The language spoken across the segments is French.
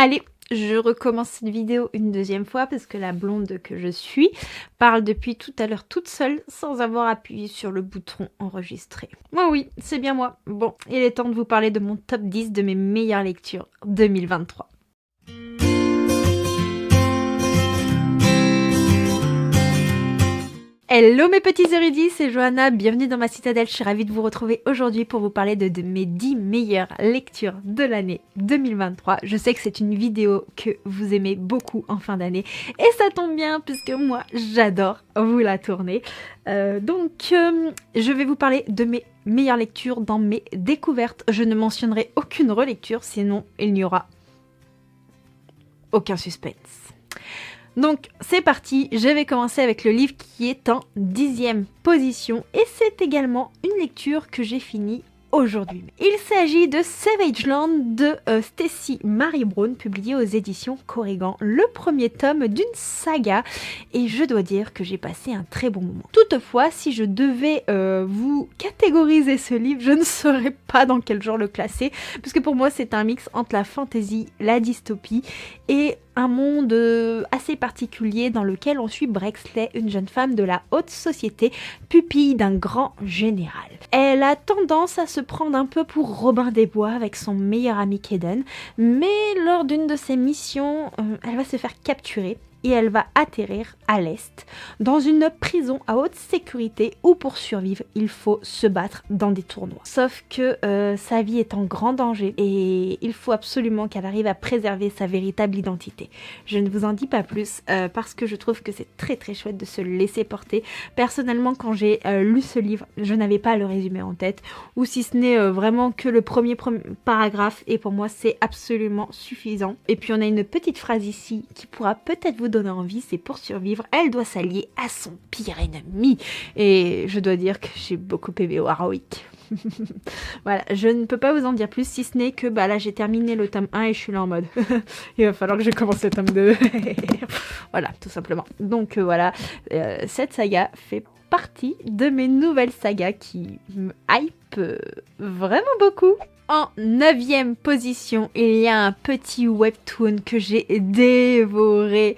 Allez, je recommence cette vidéo une deuxième fois parce que la blonde que je suis parle depuis tout à l'heure toute seule sans avoir appuyé sur le bouton enregistrer. Oh oui, c'est bien moi. Bon, il est temps de vous parler de mon top 10 de mes meilleures lectures 2023. Hello mes petits érudits, c'est Johanna, bienvenue dans ma citadelle, je suis ravie de vous retrouver aujourd'hui pour vous parler de mes 10 meilleures lectures de l'année 2023. Je sais que c'est une vidéo que vous aimez beaucoup en fin d'année et ça tombe bien puisque moi j'adore vous la tourner. Je vais vous parler de mes meilleures lectures dans mes découvertes. Je ne mentionnerai aucune relecture, sinon il n'y aura aucun suspense. Donc c'est parti, je vais commencer avec le livre qui est en 10e position et c'est également une lecture que j'ai finie aujourd'hui. Il s'agit de Savage Land de Stacy Marie Brown, publié aux éditions Corrigan, le premier tome d'une saga et je dois dire que j'ai passé un très bon moment. Toutefois, si je devais vous catégoriser ce livre, je ne saurais pas dans quel genre le classer, parce que pour moi c'est un mix entre la fantasy, la dystopie et un monde assez particulier dans lequel on suit Brexley, une jeune femme de la haute société, pupille d'un grand général. Elle a tendance à se prendre un peu pour Robin des Bois avec son meilleur ami Kaden, mais lors d'une de ses missions, elle va se faire capturer et elle va atterrir à l'est, dans une prison à haute sécurité où pour survivre, il faut se battre dans des tournois. Sauf que sa vie est en grand danger et il faut absolument qu'elle arrive à préserver sa véritable identité. Je ne vous en dis pas plus parce que je trouve que c'est très très chouette de se laisser porter. Personnellement, quand j'ai lu ce livre, je n'avais pas le résumé en tête, ou si ce n'est vraiment que le premier paragraphe, et pour moi c'est absolument suffisant. Et puis on a une petite phrase ici qui pourra peut-être vous donner envie, c'est pour survivre, elle doit s'allier à son pire ennemi. Et je dois dire que j'ai beaucoup aimé Warwick. Voilà, je ne peux pas vous en dire plus si ce n'est que là j'ai terminé le tome 1 et je suis là en mode il va falloir que je commence le tome 2. Voilà, tout simplement. Donc voilà, cette saga fait partie de mes nouvelles sagas qui me hype vraiment beaucoup. En 9e position, il y a un petit webtoon que j'ai dévoré.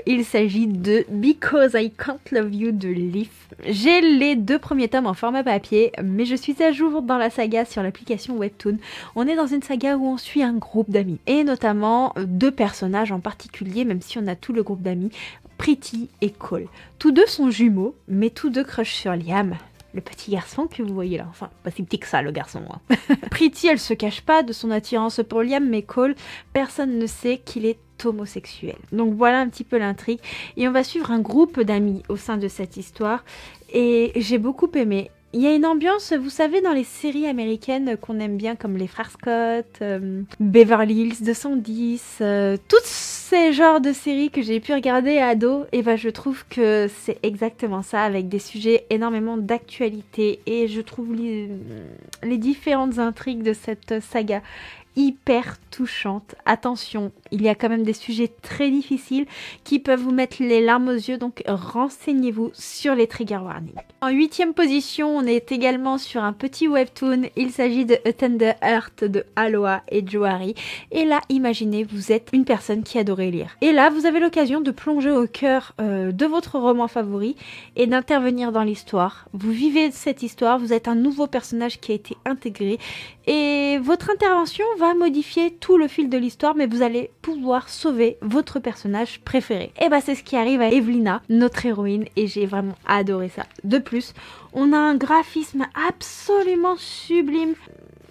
Il s'agit de Because I Can't Love You de Leaf. J'ai les 2 premiers tomes en format papier, mais je suis à jour dans la saga sur l'application Webtoon. On est dans une saga où on suit un groupe d'amis, et notamment 2 personnages en particulier, même si on a tout le groupe d'amis, Pretty et Cole. Tous 2 sont jumeaux, mais tous 2 crushent sur Liam, le petit garçon que vous voyez là. Enfin, pas si petit que ça, le garçon. Hein. Pretty, elle se cache pas de son attirance pour Liam, mais Cole, personne ne sait qu'il est homosexuel. Donc voilà un petit peu l'intrigue. Et on va suivre un groupe d'amis au sein de cette histoire. Et j'ai beaucoup aimé. Il y a une ambiance, vous savez, dans les séries américaines qu'on aime bien, comme les Frères Scott, Beverly Hills 210, tous ces genres de séries que j'ai pu regarder à ado, et je trouve que c'est exactement ça, avec des sujets énormément d'actualité, et je trouve les différentes intrigues de cette saga hyper touchante. Attention, il y a quand même des sujets très difficiles qui peuvent vous mettre les larmes aux yeux, donc renseignez-vous sur les trigger warnings. En 8e position, on est également sur un petit webtoon. Il s'agit de A Tender Heart de Aloha et Johari. Et là, imaginez, vous êtes une personne qui adorait lire. Et là, vous avez l'occasion de plonger au cœur de votre roman favori et d'intervenir dans l'histoire. Vous vivez cette histoire, vous êtes un nouveau personnage qui a été intégré et votre intervention va modifier tout le fil de l'histoire, mais vous allez pouvoir sauver votre personnage préféré. Et c'est ce qui arrive à Evelina, notre héroïne, et j'ai vraiment adoré ça. De plus, on a un graphisme absolument sublime.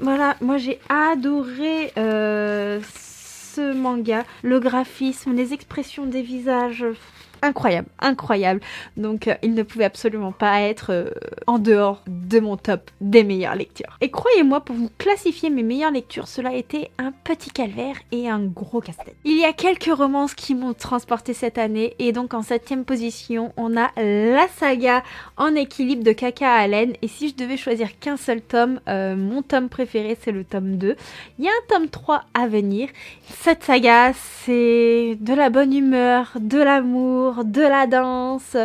Voilà, moi j'ai adoré ce manga, le graphisme, les expressions des visages. Incroyable, incroyable. Donc il ne pouvait absolument pas être en dehors de mon top des meilleures lectures. Et croyez-moi, pour vous classifier mes meilleures lectures, cela a été un petit calvaire et un gros casse-tête. Il y a quelques romances qui m'ont transporté cette année, et donc en 7e position, on a la saga En équilibre de Kaka Allen. Et si je devais choisir qu'un seul tome, mon tome préféré c'est le tome 2. Il y a un tome 3 à venir. Cette saga, c'est de la bonne humeur, de l'amour, l'humour, de la danse.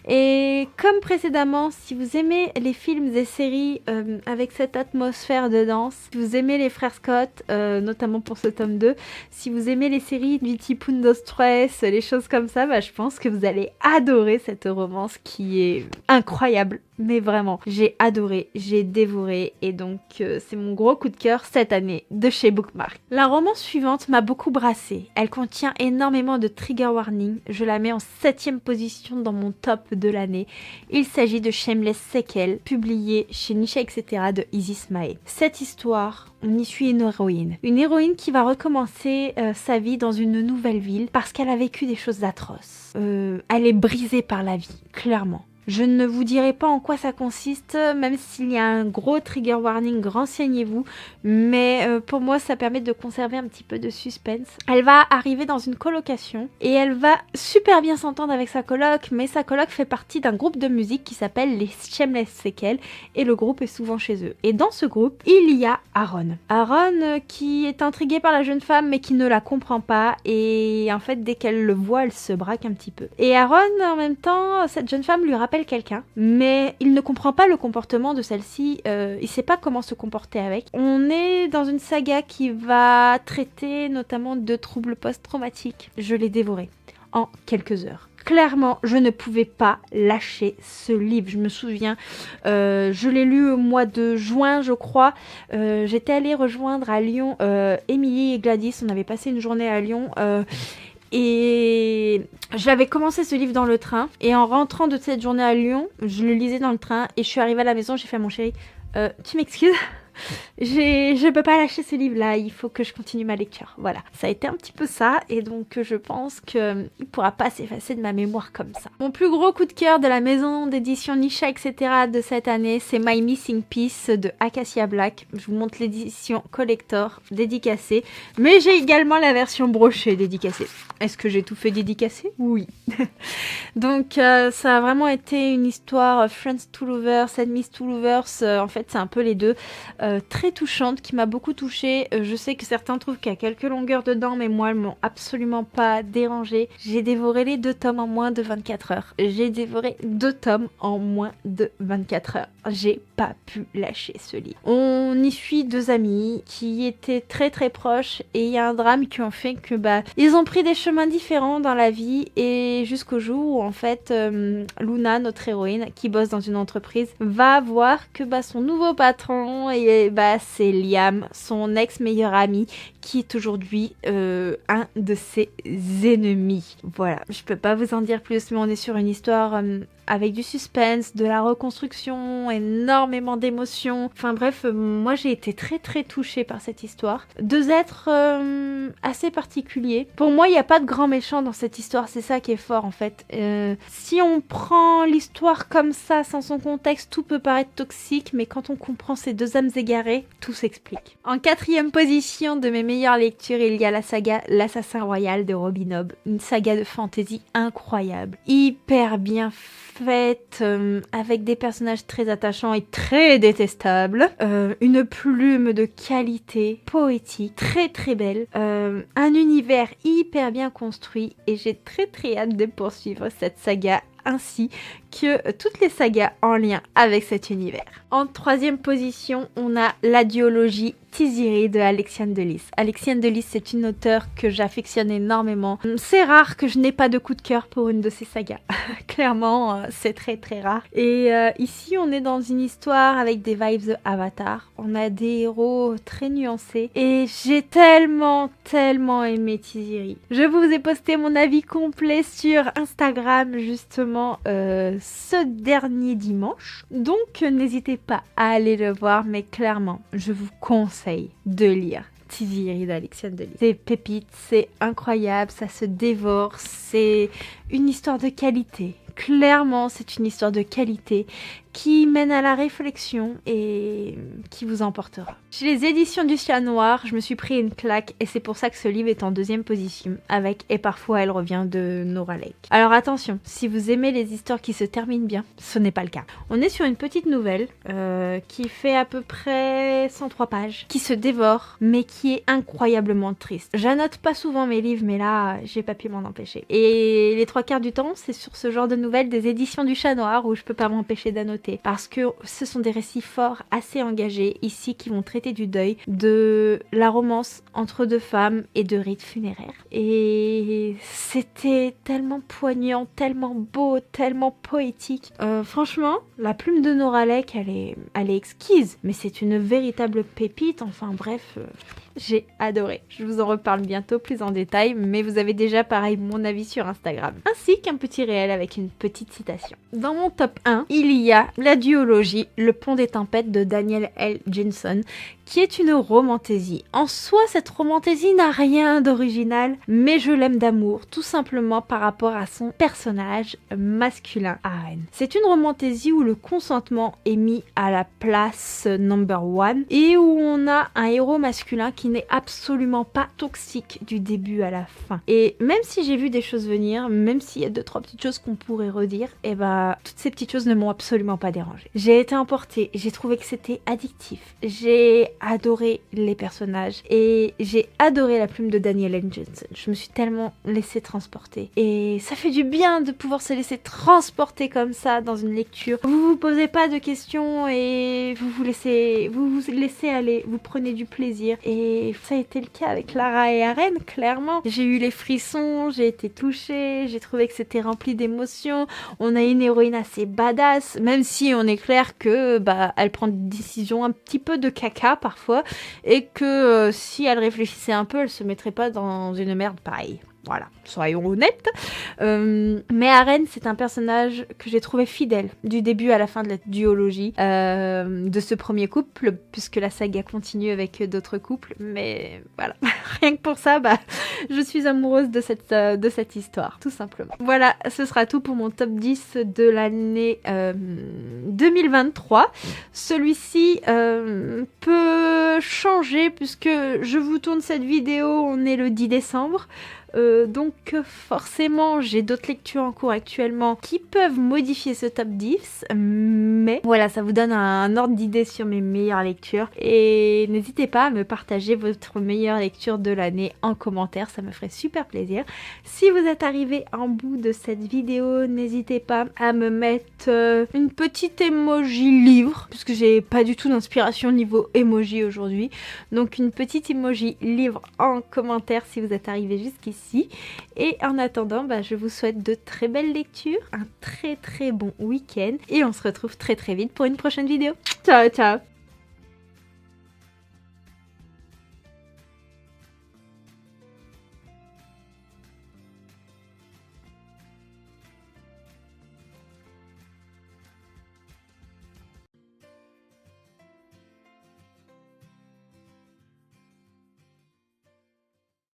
Et comme précédemment, si vous aimez les films et séries avec cette atmosphère de danse, si vous aimez les frères Scott, notamment pour ce tome 2, si vous aimez les séries du type Undo Stress, les choses comme ça, bah, je pense que vous allez adorer cette romance qui est incroyable. Mais vraiment, j'ai adoré, j'ai dévoré et donc c'est mon gros coup de cœur cette année de chez Bookmark. La romance suivante m'a beaucoup brassée. Elle contient énormément de trigger warning. Je la mets en 7e position dans mon top de l'année. Il s'agit de Shameless Sequel, publié chez Nisha etc. de Isis Mae. Cette histoire, on y suit une héroïne. Une héroïne qui va recommencer sa vie dans une nouvelle ville parce qu'elle a vécu des choses atroces. Elle est brisée par la vie, clairement. Je ne vous dirai pas en quoi ça consiste, même s'il y a un gros trigger warning, renseignez-vous. Mais pour moi, ça permet de conserver un petit peu de suspense. Elle va arriver dans une colocation et elle va super bien s'entendre avec sa coloc. Mais sa coloc fait partie d'un groupe de musique qui s'appelle les Shameless Sequel et le groupe est souvent chez eux. Et dans ce groupe, il y a Aaron. Aaron qui est intrigué par la jeune femme mais qui ne la comprend pas. Et en fait, dès qu'elle le voit, elle se braque un petit peu. Et Aaron, en même temps, cette jeune femme lui rappelle quelqu'un, mais il ne comprend pas le comportement de celle-ci, il sait pas comment se comporter avec. On est dans une saga qui va traiter notamment de troubles post-traumatiques. Je l'ai dévoré en quelques heures. Clairement, je ne pouvais pas lâcher ce livre. Je me souviens, je l'ai lu au mois de juin, je crois. J'étais allée rejoindre à Lyon Émilie et Gladys. On avait passé une journée à Lyon. Et j'avais commencé ce livre dans le train. Et en rentrant de cette journée à Lyon, je le lisais dans le train. Et je suis arrivée à la maison, j'ai fait à mon chéri, tu m'excuses, je peux pas lâcher ce livre-là, il faut que je continue ma lecture. Voilà, ça a été un petit peu ça. Et donc je pense qu'il pourra pas s'effacer de ma mémoire comme ça. Mon plus gros coup de cœur de la maison d'édition Nisha etc. de cette année, c'est My Missing Piece de Acacia Black. Je vous montre l'édition collector dédicacée. Mais j'ai également la version brochée dédicacée. Est-ce que j'ai tout fait dédicacer? Oui. Donc ça a vraiment été une histoire Friends to Lovers, Enemies to Lovers. En fait c'est un peu les deux. Très touchante, qui m'a beaucoup touchée. Je sais que certains trouvent qu'il y a quelques longueurs dedans, mais moi elles m'ont absolument pas dérangée. J'ai dévoré les 2 tomes en moins de 24 heures. J'ai dévoré 2 tomes en moins de 24 heures. J'ai pas pu lâcher ce livre. On y suit 2 amis qui étaient très très proches et il y a un drame qui en fait que ils ont pris des chemins différents dans la vie et jusqu'au jour où en fait Luna, notre héroïne qui bosse dans une entreprise, va voir que son nouveau patron et c'est Liam, son ex-meilleur ami, qui est aujourd'hui un de ses ennemis. Voilà, je peux pas vous en dire plus, mais on est sur une histoire avec du suspense, de la reconstruction, énormément d'émotions. Enfin bref, moi j'ai été très très touchée par cette histoire. 2 êtres assez particuliers. Pour moi, il n'y a pas de grand méchant dans cette histoire, c'est ça qui est fort en fait. Si on prend l'histoire comme ça, sans son contexte, tout peut paraître toxique, mais quand on comprend ces 2 âmes égarées, tout s'explique. En 4e position de mes meilleures lectures, il y a la saga L'Assassin Royal de Robin Hobb. Une saga de fantasy incroyable. Hyper bien faite, avec des personnages très attachants et très détestables. Une plume de qualité, poétique, très très belle. Un univers hyper bien construit et j'ai très très hâte de poursuivre cette saga ainsi que toutes les sagas en lien avec cet univers. En 3e position, on a la duologie Tiziri de Alexiane Delis. Alexiane Delis, c'est une auteure que j'affectionne énormément. C'est rare que je n'ai pas de coup de cœur pour une de ces sagas. Clairement, c'est très très rare. Et ici, on est dans une histoire avec des vibes de Avatar. On a des héros très nuancés. Et j'ai tellement aimé Tiziri. Je vous ai posté mon avis complet sur Instagram, justement, ce dernier dimanche. Donc, n'hésitez pas à aller le voir. Mais clairement, je vous conseille de lire Tiziri d'Alexiane Delis. C'est pépite, c'est incroyable, ça se dévore, c'est une histoire de qualité. Clairement, c'est une histoire de qualité qui mène à la réflexion et qui vous emportera. Chez les éditions du Chat Noir, je me suis pris une claque et c'est pour ça que ce livre est en 2e position avec Et parfois elle revient de Nora Lake. Alors attention, si vous aimez les histoires qui se terminent bien, ce n'est pas le cas. On est sur une petite nouvelle qui fait à peu près 103 pages, qui se dévore, mais qui est incroyablement triste. J'annote pas souvent mes livres, mais là, j'ai pas pu m'en empêcher. Et les 3/4 du temps, c'est sur ce genre de nouvelles des éditions du Chat Noir où je peux pas m'empêcher d'annoter. Parce que ce sont des récits forts, assez engagés, ici, qui vont traiter du deuil, de la romance entre 2 femmes et de rites funéraires. Et c'était tellement poignant, tellement beau, tellement poétique. Franchement, la plume de Nora Lake, elle est exquise, mais c'est une véritable pépite. Enfin bref, j'ai adoré. Je vous en reparle bientôt plus en détail, mais vous avez déjà pareil mon avis sur Instagram. Ainsi qu'un petit réel avec une petite citation. Dans mon top 1, il y a la duologie Le Pont des Tempêtes de Daniel L. Jensen, qui est une romantaisie. En soi, cette romantaisie n'a rien d'original, mais je l'aime d'amour, tout simplement par rapport à son personnage masculin, Aren. C'est une romantaisie où le consentement est mis à la place number 1 et où on a un héros masculin qui n'est absolument pas toxique du début à la fin. Et même si j'ai vu des choses venir, même s'il y a 2-3 petites choses qu'on pourrait redire, et bah toutes ces petites choses ne m'ont absolument pas dérangée. J'ai été emportée, j'ai trouvé que c'était addictif, j'ai adoré les personnages et j'ai adoré la plume de Daniel N. Jensen. Je me suis tellement laissée transporter et ça fait du bien de pouvoir se laisser transporter comme ça dans une lecture. Vous vous posez pas de questions et vous vous laissez aller, vous prenez du plaisir et ça a été le cas avec Lara et Aren, clairement. J'ai eu les frissons, j'ai été touchée, j'ai trouvé que c'était rempli d'émotions. On a une héroïne assez badass, même si on est clair que elle prend des décisions un petit peu de caca parfois et que si elle réfléchissait un peu, elle se mettrait pas dans une merde pareille. Voilà, soyons honnêtes. Mais Aren, c'est un personnage que j'ai trouvé fidèle du début à la fin de la duologie de ce premier couple, puisque la saga continue avec d'autres couples. Mais voilà, rien que pour ça, je suis amoureuse de cette histoire, tout simplement. Voilà, ce sera tout pour mon top 10 de l'année 2023. Celui-ci peut changer puisque je vous tourne cette vidéo, on est le 10 décembre. Donc forcément j'ai d'autres lectures en cours actuellement qui peuvent modifier ce top 10, mais voilà, ça vous donne un ordre d'idée sur mes meilleures lectures et n'hésitez pas à me partager votre meilleure lecture de l'année en commentaire, ça me ferait super plaisir. Si vous êtes arrivé en bout de cette vidéo, n'hésitez pas à me mettre une petite emoji livre, puisque j'ai pas du tout d'inspiration niveau emoji aujourd'hui, donc une petite emoji livre en commentaire si vous êtes arrivé jusqu'ici. Et en attendant, je vous souhaite de très belles lectures, un très bon week-end et on se retrouve très vite pour une prochaine vidéo. Ciao ciao.